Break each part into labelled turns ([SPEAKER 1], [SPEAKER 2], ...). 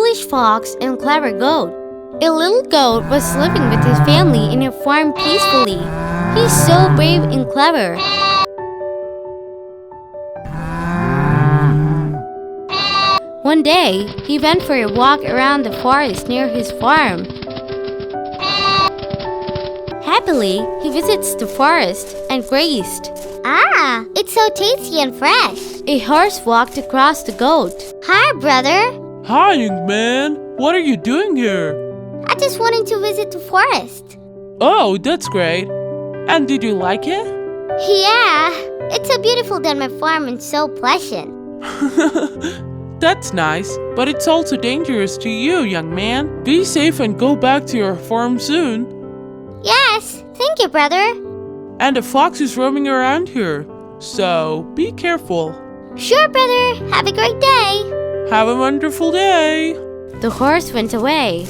[SPEAKER 1] foolish fox and clever goat. A little goat was living with his family in a farm peacefully. He's so brave and clever. One day, he went for a walk around the forest near his farm. Happily, he visits the forest and grazed.
[SPEAKER 2] Ah, it's so tasty and fresh.
[SPEAKER 1] A horse walked across the goat.
[SPEAKER 2] Hi, brother.
[SPEAKER 3] Hi, young man. What are you doing here?
[SPEAKER 2] I just wanted to visit the forest.
[SPEAKER 3] Oh, that's great. And did you like it?
[SPEAKER 2] Yeah, it's so beautiful than my farm and so pleasant.
[SPEAKER 3] That's nice, but it's also dangerous to you, young man. Be safe and go back to your farm soon.
[SPEAKER 2] Yes, thank you, brother.
[SPEAKER 3] And a fox is roaming around here, so be careful.
[SPEAKER 2] Sure, brother. Have a great day.
[SPEAKER 3] Have a wonderful day.
[SPEAKER 1] The horse went away.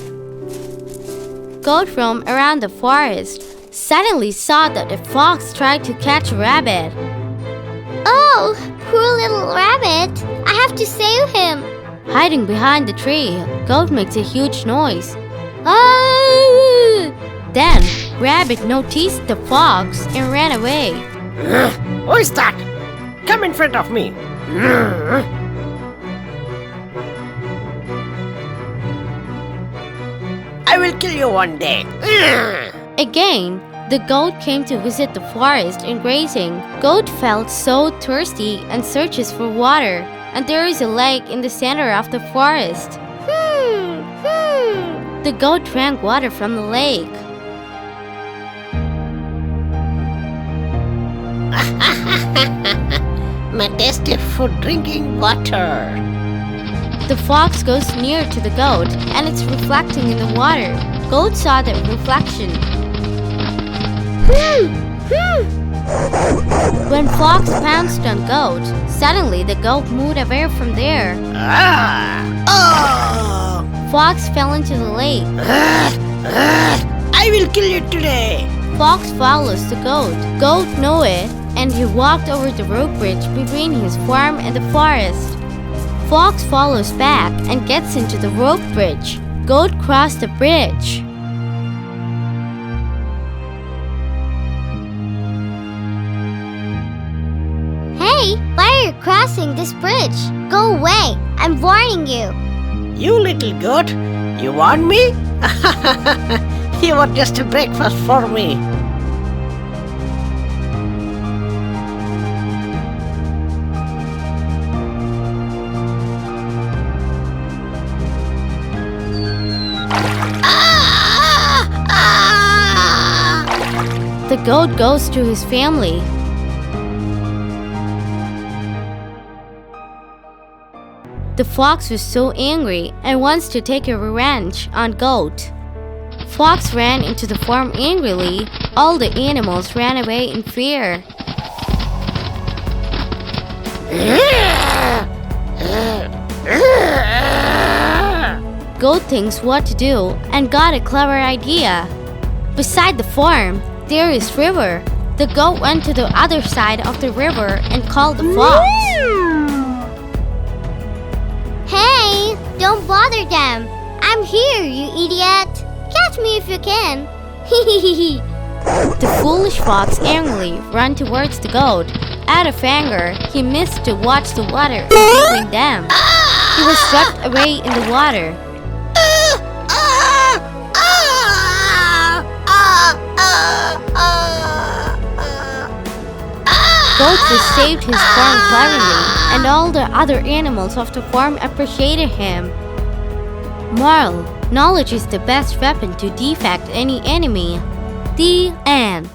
[SPEAKER 1] Goat roamed around the forest. Suddenly saw that a fox tried to catch a rabbit.
[SPEAKER 2] Oh, poor little rabbit. I have to save him.
[SPEAKER 1] Hiding behind the tree, Goat makes a huge noise. Ah! Then, Rabbit noticed the fox and ran away.
[SPEAKER 4] Who is that? Come in front of me. I will kill you one day.
[SPEAKER 1] Again, the goat came to visit the forest and grazing. Goat felt so thirsty and searches for water, and there is a lake in the center of the forest. The goat drank water from the lake.
[SPEAKER 4] My tasty food drinking water.
[SPEAKER 1] The fox goes near to the goat, and it's reflecting in the water. Goat saw the reflection. When Fox pounced on Goat, suddenly the goat moved away from there. Fox fell into the lake.
[SPEAKER 4] I will kill you today.
[SPEAKER 1] Fox follows the goat. Goat knew it, and he walked over the rope bridge between his farm and the forest. Fox follows back and gets into the rope bridge. Goat crossed the bridge.
[SPEAKER 2] Hey, why are you crossing this bridge? Go away. I'm warning you.
[SPEAKER 4] You little goat, you want me? You were just a breakfast for me.
[SPEAKER 1] The goat goes to his family. The fox was so angry and wants to take a revenge on Goat. Fox ran into the farm angrily. All the animals ran away in fear. Goat thinks what to do and got a clever idea. Beside the farm, there is river. The goat went to the other side of the river and called the fox.
[SPEAKER 2] Hey, don't bother them. I'm here, you idiot. Catch me if you can.
[SPEAKER 1] The foolish fox angrily ran towards the goat. Out of anger, he missed to watch the water entering them. He was swept away in the water. Goat just saved his farm cleverly, and all the other animals of the farm appreciated him. Moral: knowledge is the best weapon to defeat any enemy. The end.